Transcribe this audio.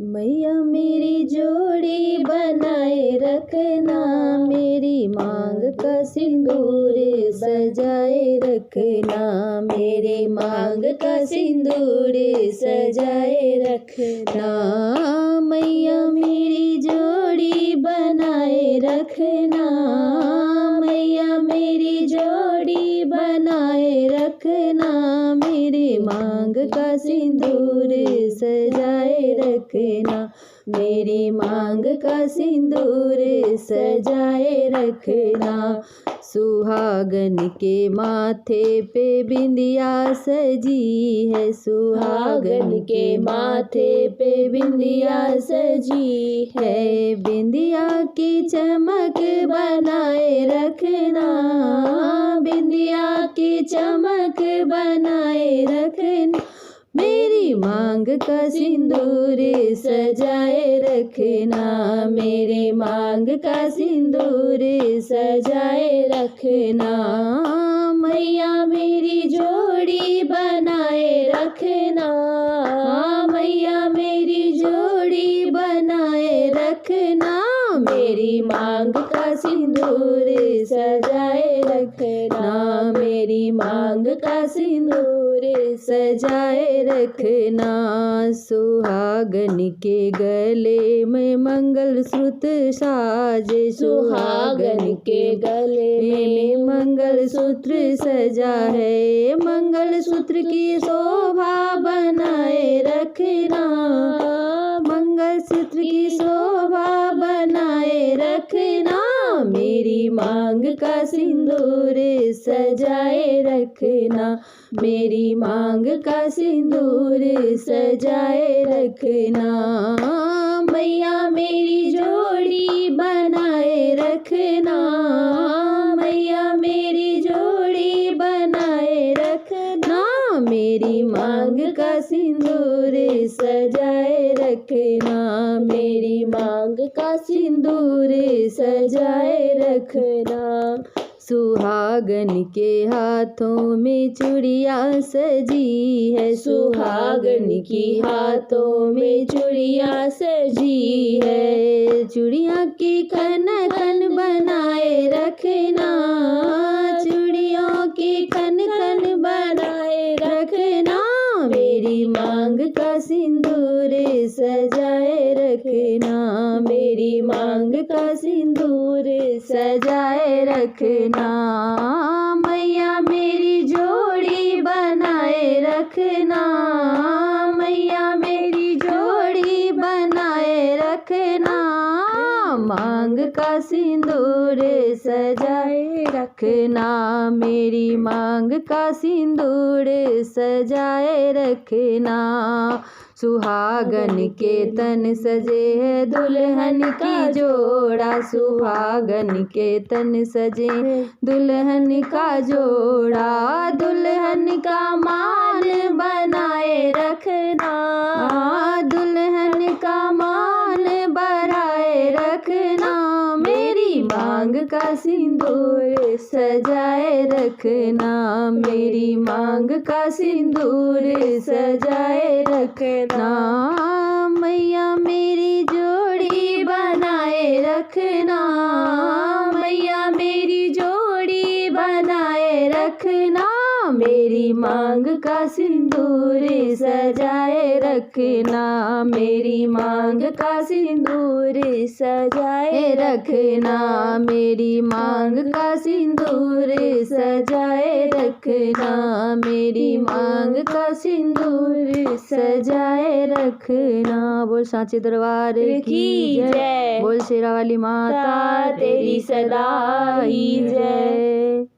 मैया मेरी जोड़ी बनाए रखना, मेरी मांग का सिंदूर सजाए रखना, मेरी मांग का सिंदूर सजाए रखना। मैया मेरी जोड़ी बनाए रखना, मैया मेरी जोड़ी बनाए रखना, मेरी मांग का सिंदूर सजाए रखना, मेरी मांग का सिंदूर सजाए रखना। सुहागन के माथे पे बिंदिया सजी है, सुहागन के माथे पे बिंदिया सजी है, बिंदिया की चमक बनाए रखना, बिंदिया की चमक बनाए रखना, मेरी मांग का सिंदूर सजाए रखना, मेरी मांग का सिंदूर सजाए रखना। मैया मेरी जोड़ी बनाए रखना, मैया मेरी जोड़ी बनाए रखना, मेरी मांग का सिंदूर सजाए रखना, मेरी मांग का सिंदूर सजाए रखना। सुहागन के गले में मंगलसूत्र साजे, सुहागन के गले में मंगलसूत्र सजा है, मंगलसूत्र की शोभा बनाए रखना, मंगलसूत्र की शोभा बनाए रखना, मेरी मांग का सिंदूर सजाए रखना, मेरी मांग का सिंदूर सजाए रखना। मैया मेरी जोड़ी बनाए रखना, मैया मेरी जोड़ी बनाए रखना, मेरी मांग का सिंदूर सजाए रखना, मेरी मांग का सिंदूर सजाए रखना। सुहागन के हाथों में चूड़िया सजी है, सुहागन की हाथों में चूड़िया सजी है, चूड़िया की खन खन बनाए रखना, चूड़ियों की खन खन बनाए रखना, मेरी मांग का सिंदूर सजाए रखना, मेरी मांग का सिंदूर सजाए रखना। मैया मेरी जोड़ी बनाए रखना, मैया मेरी जोड़ी बनाए रखना, मांग का सिंदूर सजाए रखना, मेरी मांग का सिंदूर सजाए रखना। सुहागन के तन सजे है दुल्हन की जोड़ा, सुहागन के तन सजे दुल्हन का जोड़ा, दुल्हन का मान बनाए रखना, दुल्हन का मान बढ़ाए रखना, मेरी मांग का सिंदूर सजाए रखना, मेरी मांग का सिंदूर सजाए रखना। मैया मेरी जोड़ी बनाए रखना, मैया मेरी जोड़ी बनाए रखना, मेरी मांग का सिंदूर सजाए रखना, मेरी मांग का सिंदूर सजाए रखना, मेरी मांग का सिंदूर सजाए रखना, मेरी मांग का सिंदूर सजाए रखना। बोल सांचे दरबार की जय, बोल शेरा वाली माता तेरी सदा ही जय।